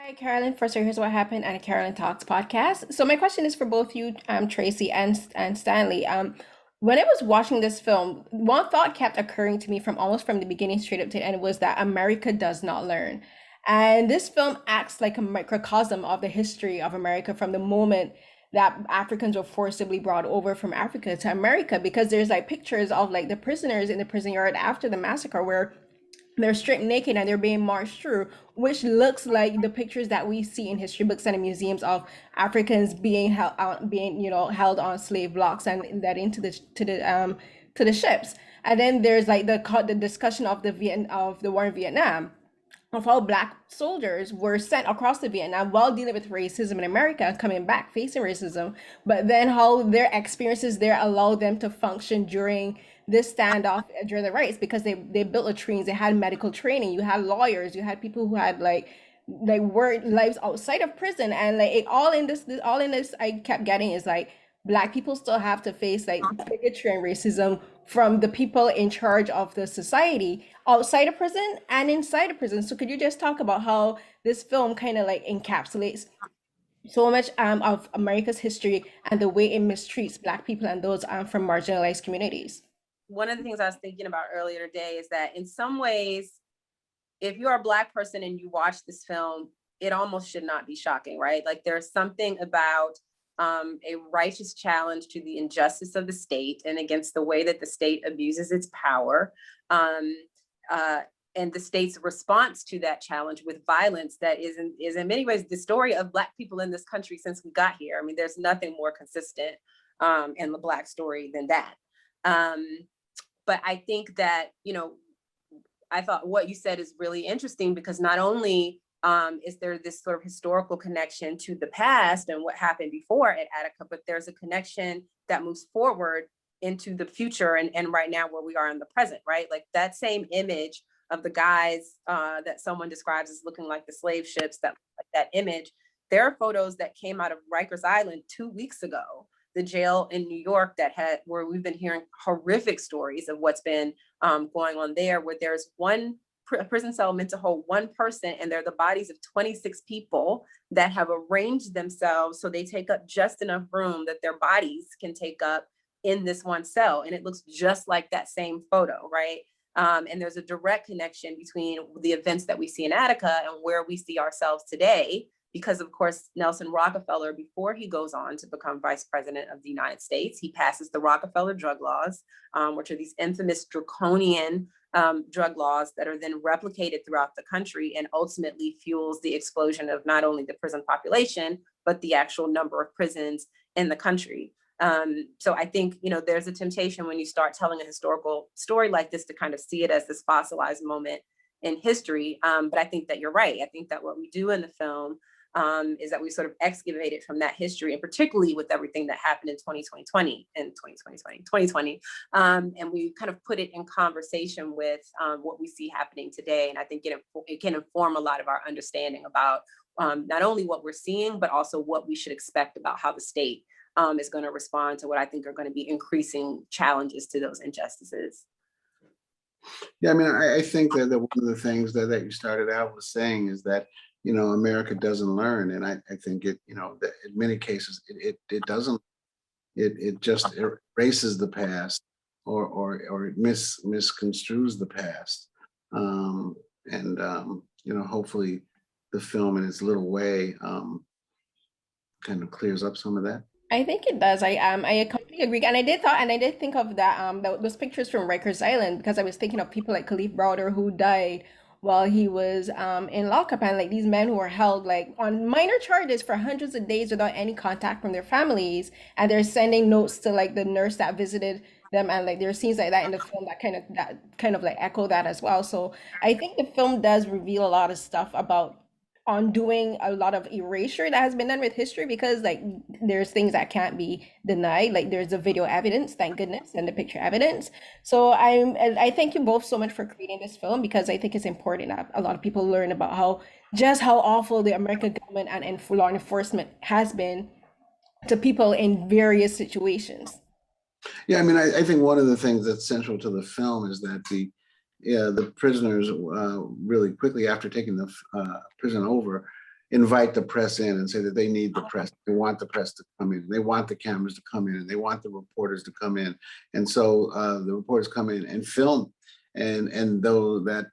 Hi, Carolyn. First, here's what happened on a Carolyn Talks podcast. So my question is for both you, Tracy and Stanley. When I was watching this film, one thought kept occurring to me from almost from the beginning straight up to the end was that America does not learn. And this film acts like a microcosm of the history of America from the moment that Africans were forcibly brought over from Africa to America, because there's like pictures of like the prisoners in the prison yard after the massacre where they're stripped naked and they're being marched through, which looks like the pictures that we see in history books and in museums of Africans being held out, being held on slave blocks and led into the ships. And then there's like the discussion of the war in Vietnam, of how black soldiers were sent across to Vietnam while dealing with racism in America, coming back facing racism, but then how their experiences there allowed them to function during this standoff during the riots because they built latrines, they had medical training, you had lawyers, you had people who had like work lives outside of prison, and like all in this I kept getting is like black people still have to face like bigotry and racism from the people in charge of the society outside of prison and inside of prison. So could you just talk about how this film kind of like encapsulates so much of America's history and the way it mistreats black people and those from marginalized communities? One of the things I was thinking about earlier today is that in some ways, if you're a Black person and you watch this film, it almost should not be shocking, right? Like there's something about a righteous challenge to the injustice of the state and against the way that the state abuses its power. Um, uh, and the state's response to that challenge with violence that is in many ways the story of Black people in this country since we got here. I mean, there's nothing more consistent in the Black story than that. Um, but I think that, I thought what you said is really interesting because not only is there this sort of historical connection to the past and what happened before at Attica, but there's a connection that moves forward into the future and right now where we are in the present, right? Like that same image of the guys that someone describes as looking like the slave ships, that image, there are photos that came out of Rikers Island 2 weeks ago, the jail in New York where we've been hearing horrific stories of what's been going on there, where there's one prison cell meant to hold one person, and they're the bodies of 26 people that have arranged themselves so they take up just enough room that their bodies can take up in this one cell. And it looks just like that same photo, right? And there's a direct connection between the events that we see in Attica and where we see ourselves today, because of course, Nelson Rockefeller, before he goes on to become vice president of the United States, he passes the Rockefeller drug laws, which are these infamous draconian drug laws that are then replicated throughout the country and ultimately fuels the explosion of not only the prison population, but the actual number of prisons in the country. So I think, there's a temptation when you start telling a historical story like this to kind of see it as this fossilized moment in history. But I think that you're right. I think that what we do in the film is that we sort of excavated from that history, and particularly with everything that happened in 2020 and 2020, and we kind of put it in conversation with what we see happening today. And I think it can inform a lot of our understanding about not only what we're seeing, but also what we should expect about how the state is going to respond to what I think are going to be increasing challenges to those injustices. Yeah, I mean, I think that one of the things that you started out with saying is that, America doesn't learn. And I think it, that in many cases, it doesn't, it just erases the past or it misconstrues the past. Hopefully the film in its little way kind of clears up some of that. I think it does. I completely agree, and I did think of that those pictures from Rikers Island because I was thinking of people like Khalif Browder who died while he was in lockup, and like these men who were held like on minor charges for hundreds of days without any contact from their families, and they're sending notes to like the nurse that visited them, and like there are scenes like that in the film that kind of like echo that as well. So I think the film does reveal a lot of stuff about undoing a lot of erasure that has been done with history, because like there's things that can't be denied, like there's the video evidence, thank goodness, and the picture evidence. So I thank you both so much for creating this film, because I think it's important that a lot of people learn about how awful the American government and law enforcement has been to people in various situations. Yeah, I mean, I think one of the things that's central to the film is that the prisoners really quickly after taking the prison over, invite the press in and say that they need the press. They want the press to come in. They want the cameras to come in, and they want the reporters to come in. And so the reporters come in and film. And though that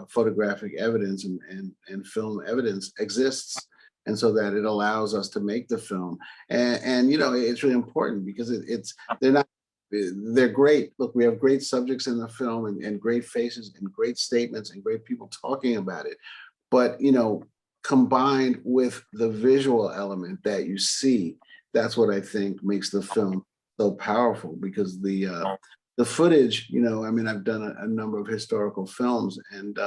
photographic evidence and film evidence exists, and so that it allows us to make the film. And you know, it's really important because they're great. Look, we have great subjects in the film and great faces and great statements and great people talking about it. But, you know, combined with the visual element that you see, that's what I think makes the film so powerful, because the footage, you know, I mean, I've done a number of historical films, and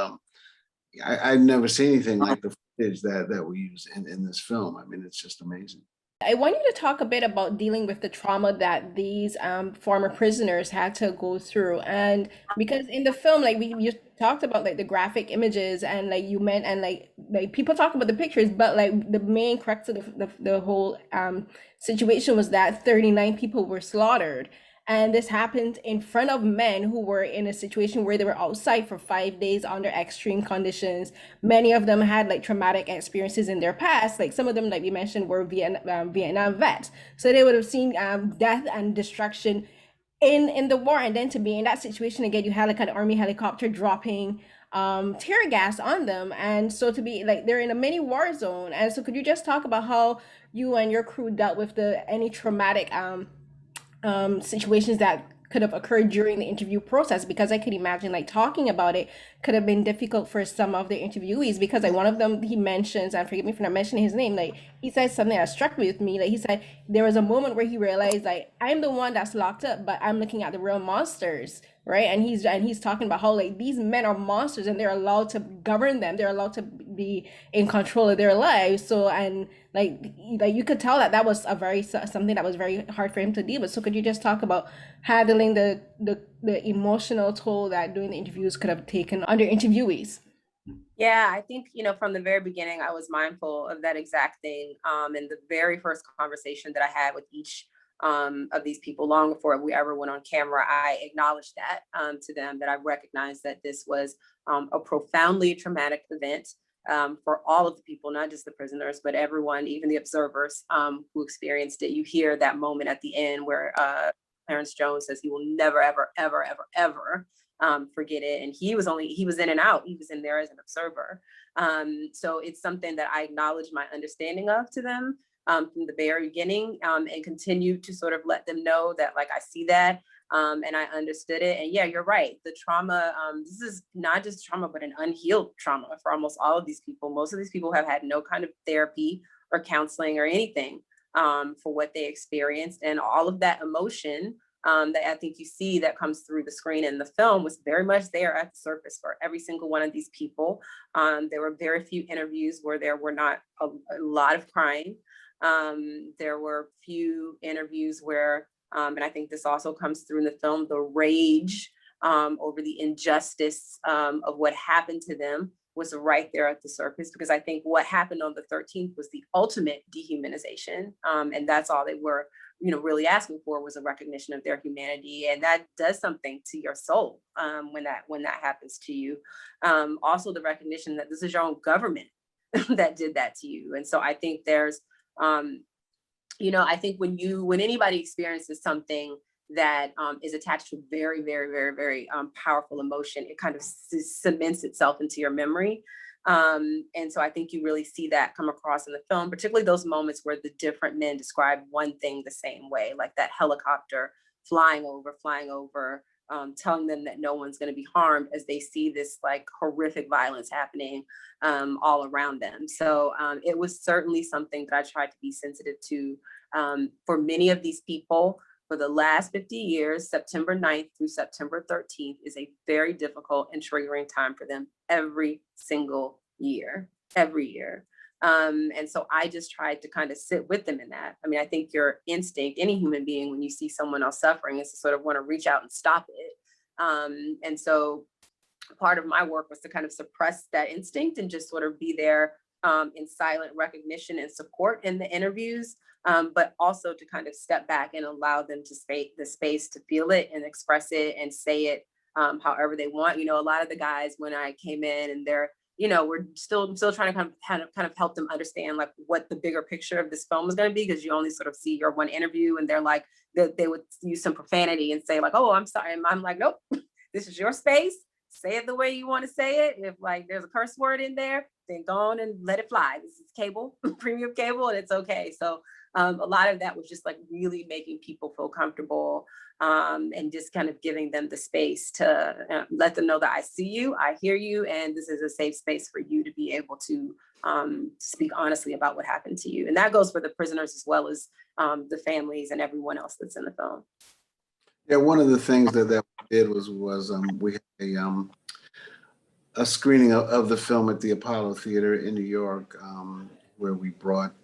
I've never seen anything like the footage that we use in this film. I mean, it's just amazing. I want you to talk a bit about dealing with the trauma that these former prisoners had to go through. And because in the film, like you talked about like the graphic images, and like you meant, and like people talk about the pictures, but like the main crux of the whole situation was that 39 people were slaughtered. And this happened in front of men who were in a situation where they were outside for 5 days under extreme conditions. Many of them had like traumatic experiences in their past. Like some of them, like we mentioned, were Vietnam vets. So they would have seen death and destruction in the war. And then to be in that situation again, you had like an army helicopter dropping tear gas on them. And so to be like, they're in a mini war zone. And so could you just talk about how you and your crew dealt with any traumatic situations that could have occurred during the interview process? Because I could imagine like talking about it could have been difficult for some of the interviewees, because like one of them, he mentions, and forgive me for not mentioning his name, like he said something that struck me with me. Like he said there was a moment where he realized like, I'm the one that's locked up, but I'm looking at the real monsters, right? And he's talking about how like these men are monsters and they're allowed to govern them, they're allowed to be in control of their lives. So, and like you could tell that was something that was very hard for him to deal with. So could you just talk about handling the emotional toll that doing the interviews could have taken on their interviewees? Yeah, I think, you know, from the very beginning, I was mindful of that exact thing. In the very first conversation that I had with each of these people, long before we ever went on camera, I acknowledged that to them, that I recognized that this was a profoundly traumatic event for all of the people, not just the prisoners, but everyone, even the observers who experienced it. You hear that moment at the end where Clarence Jones says he will never, ever, ever, ever, ever forget it. And he was in and out. He was in there as an observer. So it's something that I acknowledge my understanding of to them from the very beginning, and continue to sort of let them know that like I see that and I understood it. And yeah, you're right. The trauma, this is not just trauma, but an unhealed trauma for almost all of these people. Most of these people have had no kind of therapy or counseling or anything for what they experienced. And all of that emotion that I think you see that comes through the screen in the film was very much there at the surface for every single one of these people. There were very few interviews where there were not a lot of crying. There were few interviews where, and I think this also comes through in the film, the rage over the injustice of what happened to them was right there at the surface, because I think what happened on the 13th was the ultimate dehumanization. And that's all they were, you know, really asking for, was a recognition of their humanity. And that does something to your soul when that happens to you. Also the recognition that this is your own government that did that to you. And so I think there's, you know, I think when anybody experiences something that is attached to very, very, very, very powerful emotion, it kind of cements itself into your memory. And so I think you really see that come across in the film, particularly those moments where the different men describe one thing the same way, like that helicopter flying over, telling them that no one's going to be harmed as they see this like horrific violence happening all around them. So it was certainly something that I tried to be sensitive to. For many of these people, for the last 50 years, September 9th through September 13th is a very difficult and triggering time for them every single year, every year. And so I just tried to kind of sit with them in that. I mean, I think your instinct, any human being, when you see someone else suffering, is to sort of want to reach out and stop it. And so part of my work was to kind of suppress that instinct and just sort of be there in silent recognition and support in the interviews, but also to kind of step back and allow them to the space to feel it and express it and say it however they want. You know, a lot of the guys, when I came in and they're we're still trying to kind of help them understand like what the bigger picture of this film is going to be, because you only sort of see your one interview and they're like, they would use some profanity and say like, oh, I'm sorry. And I'm like, nope, this is your space. Say it the way you want to say it. If like there's a curse word in there, then go on and let it fly. This is cable, premium cable, and it's okay. So a lot of that was just like really making people feel comfortable, and just kind of giving them the space to let them know that I see you, I hear you, and this is a safe space for you to be able to speak honestly about what happened to you. And that goes for the prisoners as well as the families and everyone else that's in the film. Yeah, one of the things that we did was we had a screening of the film at the Apollo Theater in New York, where we brought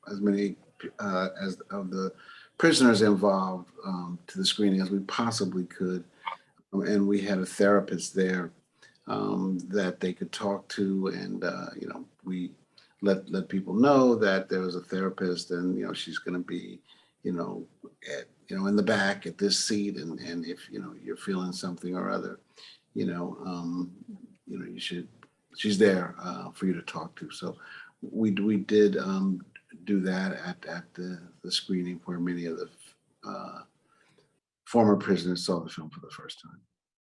as many as of the prisoners involved to the screening as we possibly could, and we had a therapist there that they could talk to, and we let people know that there was a therapist, and she's going to be in the back at this seat, and if you're feeling something or other, you should, she's there for you to talk to. So we did do that at the screening where many of the former prisoners saw the film for the first time.